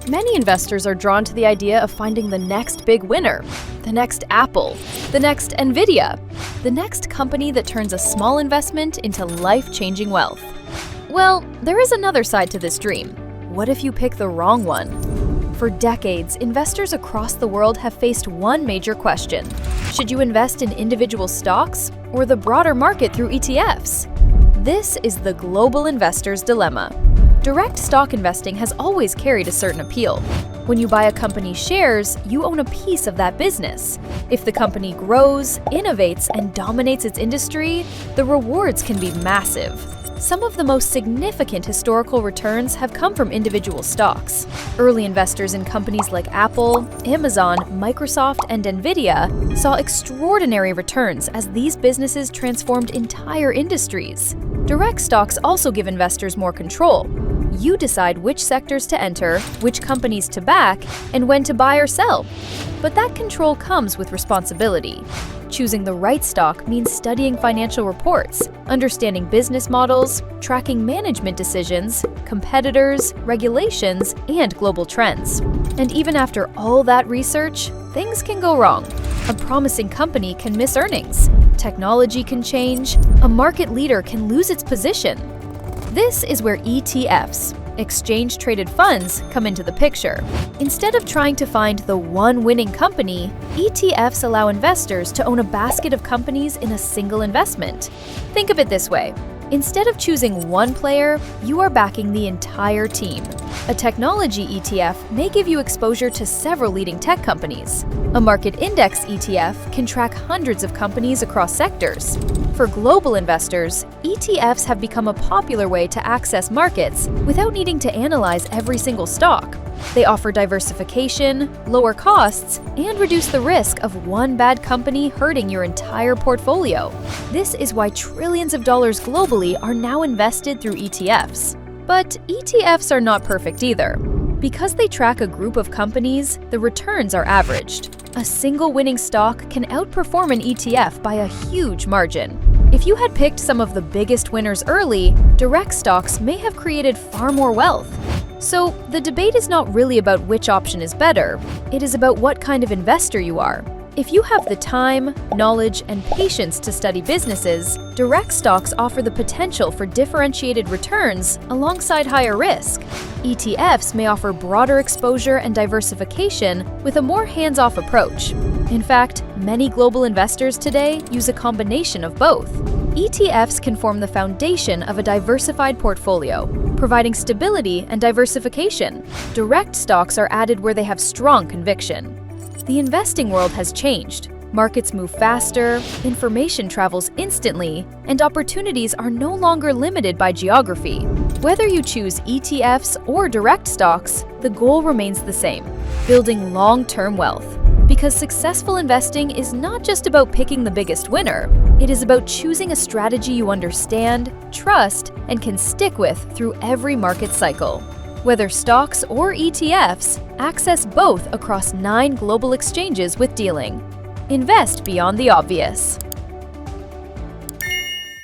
Many investors are drawn to the idea of finding the next big winner, the next Apple, the next Nvidia, the next company that turns a small investment into life-changing wealth. Well, there is another side to this dream. What if you pick the wrong one? For decades, investors across the world have faced one major question. Should you invest in individual stocks or the broader market through ETFs? This is the global investor's dilemma. Direct stock investing has always carried a certain appeal. When you buy a company's shares, you own a piece of that business. If the company grows, innovates, and dominates its industry, the rewards can be massive. Some of the most significant historical returns have come from individual stocks. Early investors in companies like Apple, Amazon, Microsoft, and Nvidia saw extraordinary returns as these businesses transformed entire industries. Direct stocks also give investors more control. You decide which sectors to enter, which companies to back, and when to buy or sell. But that control comes with responsibility. Choosing the right stock means studying financial reports, understanding business models, tracking management decisions, competitors, regulations, and global trends. And even after all that research, things can go wrong. A promising company can miss earnings. Technology can change. A market leader can lose its position. This is where ETFs, exchange-traded funds, come into the picture. Instead of trying to find the one winning company, ETFs allow investors to own a basket of companies in a single investment. Think of it this way. Instead of choosing one player, you are backing the entire team. A technology ETF may give you exposure to several leading tech companies. A market index ETF can track hundreds of companies across sectors. For global investors, ETFs have become a popular way to access markets without needing to analyze every single stock. They offer diversification, lower costs, and reduce the risk of one bad company hurting your entire portfolio. This is why trillions of dollars globally are now invested through ETFs. But ETFs are not perfect either. Because they track a group of companies, the returns are averaged. A single winning stock can outperform an ETF by a huge margin. If you had picked some of the biggest winners early, direct stocks may have created far more wealth. So, the debate is not really about which option is better, it is about what kind of investor you are. If you have the time, knowledge, and patience to study businesses, direct stocks offer the potential for differentiated returns alongside higher risk. ETFs may offer broader exposure and diversification with a more hands-off approach. In fact, many global investors today use a combination of both. ETFs can form the foundation of a diversified portfolio, providing stability and diversification. Direct stocks are added where they have strong conviction. The investing world has changed. Markets move faster, information travels instantly, and opportunities are no longer limited by geography. Whether you choose ETFs or direct stocks, the goal remains the same: building long-term wealth. Because successful investing is not just about picking the biggest winner, it is about choosing a strategy you understand, trust, and can stick with through every market cycle. Whether stocks or ETFs, access both across 9 global exchanges with dealing. Invest beyond the obvious.